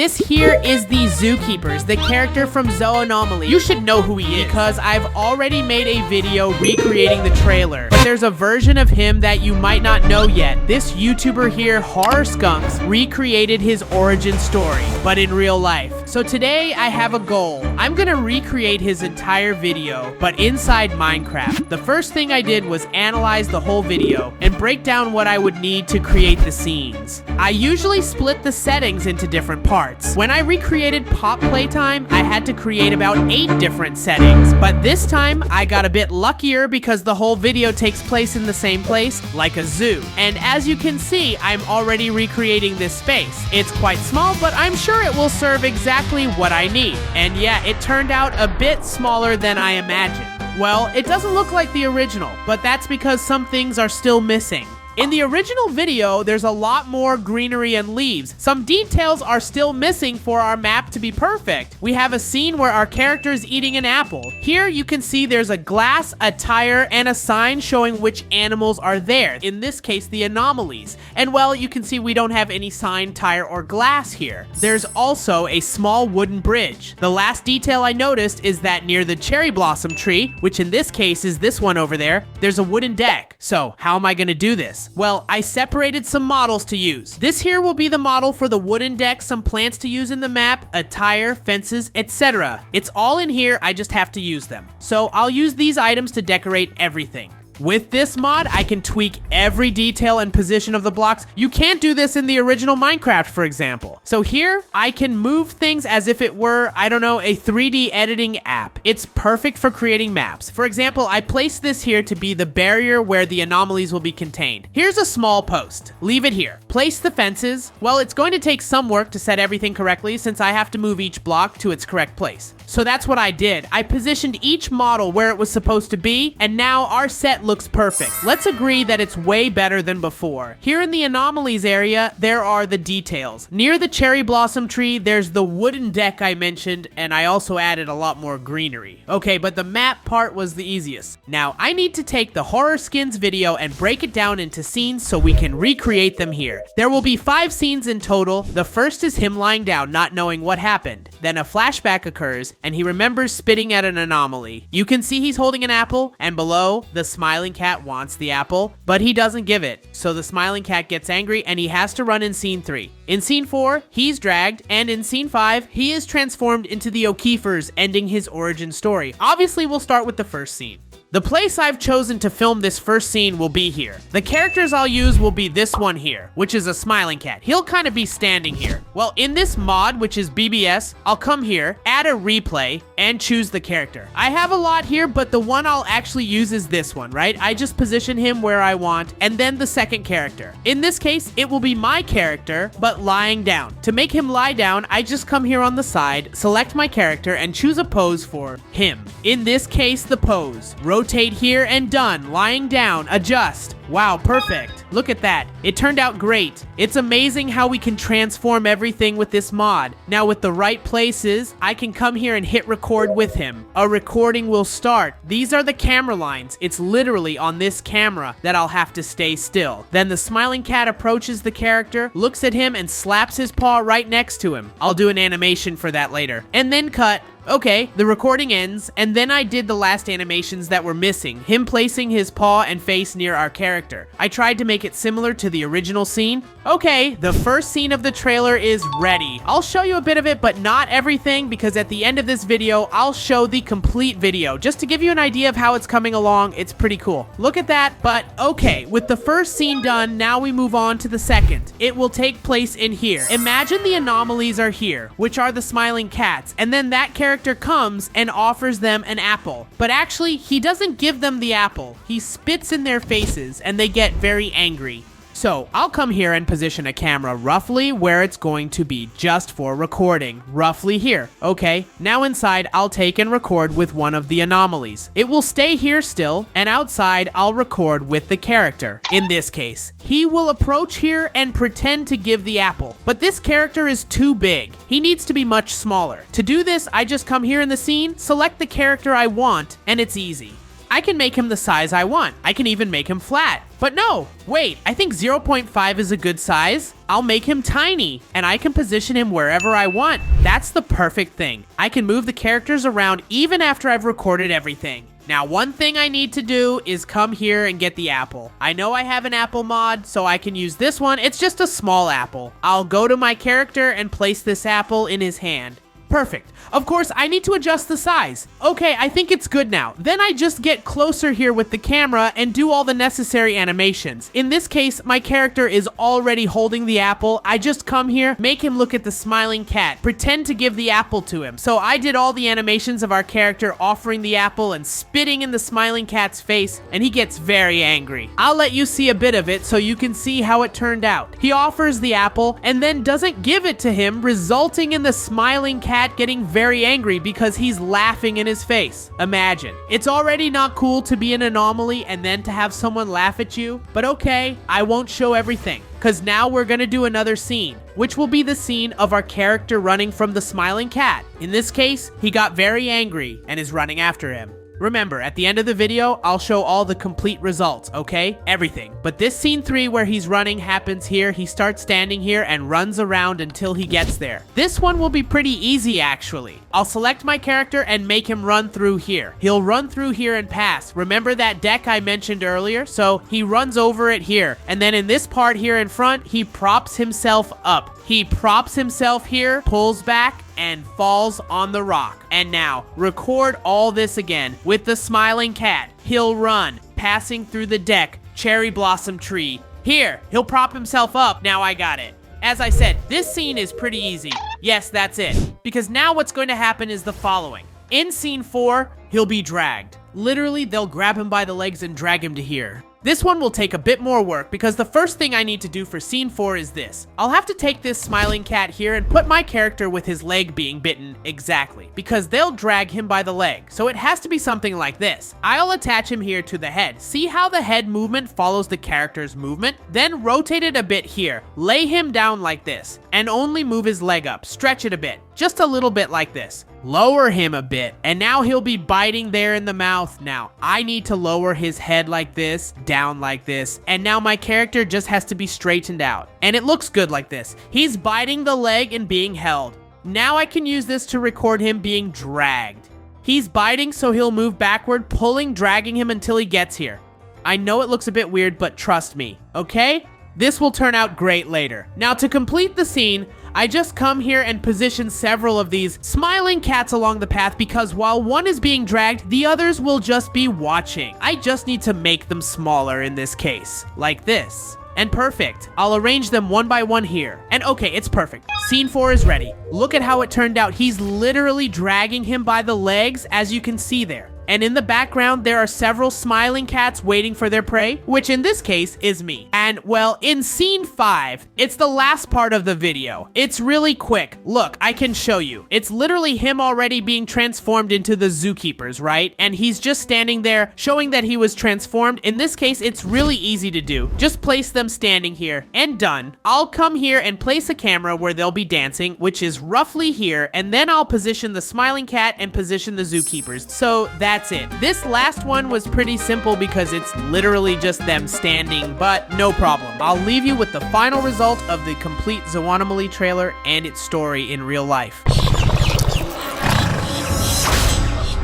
This here is the Zookeepers, the character from Zoonomaly. You should know who he is because I've already made a video recreating the trailer. But there's a version of him that you might not know yet. This YouTuber here, Horror Skunks, recreated his origin story, but in real life. So today I have a goal. I'm gonna recreate his entire video, but inside Minecraft. The first thing I did was analyze the whole video and break down what I would need to create the scenes. I usually split the settings into different parts. When I recreated Pop Playtime, I had to create about 8 different settings, but this time I got a bit luckier because the whole video takes place in the same place, like a zoo. And as you can see, I'm already recreating this space. It's quite small, but I'm sure it will serve exactly what I need. And yeah, it turned out a bit smaller than I imagined. Well, it doesn't look like the original, but that's because some things are still missing. In the original video, there's a lot more greenery and leaves. Some details are still missing for our map to be perfect. We have a scene where our character is eating an apple. Here you can see there's a glass, a tire, and a sign showing which animals are there. In this case, the anomalies. And well, you can see we don't have any sign, tire, or glass here. There's also a small wooden bridge. The last detail I noticed is that near the cherry blossom tree, which in this case is this one over there, there's a wooden deck. So how am I gonna do this? Well, I separated some models to use. This here will be the model for the wooden deck, some plants to use in the map, a tire, fences, etc. It's all in here, I just have to use them. So I'll use these items to decorate everything. With this mod, I can tweak every detail and position of the blocks. You can't do this in the original Minecraft, for example. So here, I can move things as if it were, I don't know, a 3D editing app. It's perfect for creating maps. For example, I placed this here to be the barrier where the anomalies will be contained. Here's a small post. Leave it here. Place the fences. Well, it's going to take some work to set everything correctly since I have to move each block to its correct place. So that's what I did. I positioned each model where it was supposed to be, and now our set looks perfect. Let's agree that it's way better than before. Here in the anomalies area, there are the details. Near the cherry blossom tree, there's the wooden deck I mentioned, and I also added a lot more greenery. Okay, but the map part was the easiest. Now, I need to take the horror skins video and break it down into scenes so we can recreate them here. There will be 5 scenes in total. The first is him lying down, not knowing what happened. Then a flashback occurs, and he remembers spitting at an anomaly. You can see he's holding an apple, and below, the smiling cat wants the apple, but he doesn't give it. So the smiling cat gets angry, and he has to run in scene 3. In scene 4, he's dragged, and in scene 5, he is transformed into the O'Keefers, ending his origin story. Obviously, we'll start with the first scene. The place I've chosen to film this first scene will be here. The characters I'll use will be this one here, which is a smiling cat. He'll kind of be standing here. Well, in this mod, which is BBS, I'll come here, add a replay, and choose the character. I have a lot here, but the one I'll actually use is this one, right? I just position him where I want, and then the second character. In this case, it will be my character, but lying down. To make him lie down, I just come here on the side, select my character, and choose a pose for him. In this case, the pose. Rotate here and done. Lying down. Adjust. Wow, perfect. Look at that. It turned out great. It's amazing how we can transform everything with this mod. Now with the right places, I can come here and hit record with him. A recording will start. These are the camera lines. It's literally on this camera that I'll have to stay still. Then the smiling cat approaches the character, looks at him, and slaps his paw right next to him. I'll do an animation for that later. And then cut. Okay, the recording ends, and then I did the last animations that were missing, him placing his paw and face near our character. I tried to make it similar to the original scene. Okay, the first scene of the trailer is ready. I'll show you a bit of it, but not everything, because at the end of this video, I'll show the complete video. Just to give you an idea of how it's coming along, it's pretty cool. Look at that, but okay, with the first scene done, now we move on to the second. It will take place in here. Imagine the anomalies are here, which are the smiling cats, and then that character comes and offers them an apple. But actually, he doesn't give them the apple. He spits in their faces, and they get very angry. So I'll come here and position a camera roughly where it's going to be just for recording, roughly here. Okay, now inside I'll take and record with one of the anomalies. It will stay here still, and outside I'll record with the character. In this case, he will approach here and pretend to give the apple, but this character is too big. He needs to be much smaller. To do this, I just come here in the scene, select the character I want, and it's easy. I can make him the size I want. I can even make him flat. But no, wait, I think 0.5 is a good size. I'll make him tiny, and I can position him wherever I want. That's the perfect thing. I can move the characters around even after I've recorded everything. Now, one thing I need to do is come here and get the apple. I know I have an apple mod, so I can use this one. It's just a small apple. I'll go to my character and place this apple in his hand. Perfect. Of course, I need to adjust the size. Okay, I think it's good now. Then I just get closer here with the camera and do all the necessary animations. In this case, my character is already holding the apple. I just come here, make him look at the smiling cat, pretend to give the apple to him. So I did all the animations of our character offering the apple and spitting in the smiling cat's face, and he gets very angry. I'll let you see a bit of it so you can see how it turned out. He offers the apple and then doesn't give it to him, resulting in the smiling cat getting very angry because he's laughing in his face. Imagine. It's already not cool to be an anomaly and then to have someone laugh at you, but okay, I won't show everything, because now we're gonna do another scene, which will be the scene of our character running from the smiling cat. In this case, he got very angry and is running after him. Remember, at the end of the video, I'll show all the complete results, okay? Everything. But this scene 3 where he's running happens here. He starts standing here and runs around until he gets there. This one will be pretty easy, actually. I'll select my character and make him run through here. He'll run through here and pass. Remember that deck I mentioned earlier? So he runs over it here. And then in this part here in front, he props himself up. He props himself here, pulls back, and falls on the rock. And now, record all this again with the smiling cat. He'll run, passing through the deck, cherry blossom tree. Here, he'll prop himself up. Now I got it. As I said, this scene is pretty easy. Yes, that's it. Because now what's going to happen is the following. In scene 4, he'll be dragged. Literally, they'll grab him by the legs and drag him to here. This one will take a bit more work because the first thing I need to do for scene 4 is this. I'll have to take this smiling cat here and put my character with his leg being bitten exactly, because they'll drag him by the leg. So it has to be something like this. I'll attach him here to the head. See how the head movement follows the character's movement? Then rotate it a bit here. Lay him down like this and only move his leg up. Stretch it a bit. Just a little bit like this. Lower him a bit, and now he'll be biting there in the mouth. Now, I need to lower his head like this, down like this, and now my character just has to be straightened out. And it looks good like this. He's biting the leg and being held. Now I can use this to record him being dragged. He's biting, so he'll move backward, pulling, dragging him until he gets here. I know it looks a bit weird, but trust me, okay? This will turn out great later. Now, to complete the scene, I just come here and position several of these smiling cats along the path because while one is being dragged, the others will just be watching. I just need to make them smaller in this case, like this. And perfect. I'll arrange them one by one here. And okay, it's perfect. Scene 4 is ready. Look at how it turned out. He's literally dragging him by the legs, as you can see there. And in the background, there are several smiling cats waiting for their prey, which in this case is me. And well, in scene 5, it's the last part of the video. It's really quick. Look, I can show you. It's literally him already being transformed into the zookeepers, right? And he's just standing there showing that he was transformed. In this case, it's really easy to do. Just place them standing here and done. I'll come here and place a camera where they'll be dancing, which is roughly here. And then I'll position the smiling cat and position the zookeepers. So that's it. This last one was pretty simple because it's literally just them standing, but no problem. I'll leave you with the final result of the complete Zoonomaly trailer and its story in real life.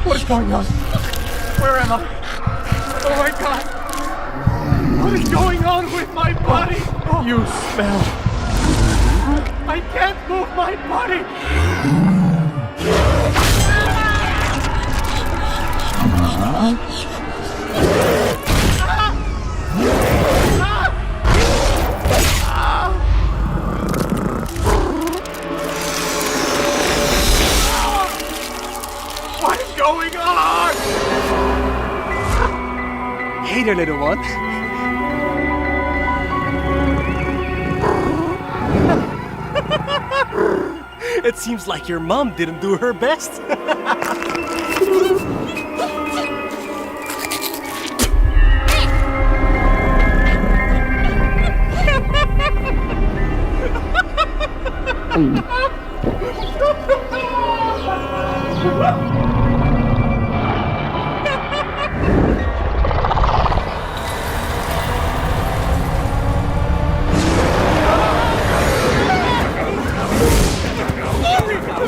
What is going on? Where am I? Oh my god! What is going on with my body? Oh. You smell. I can't move my body! What is going on? Hey there, little one. It seems like your mom didn't do her best. I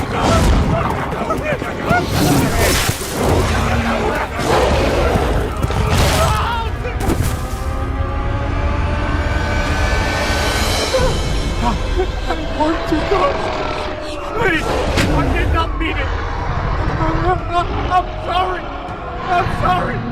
want to go. Please, I did not mean it. I'm sorry. I'm sorry.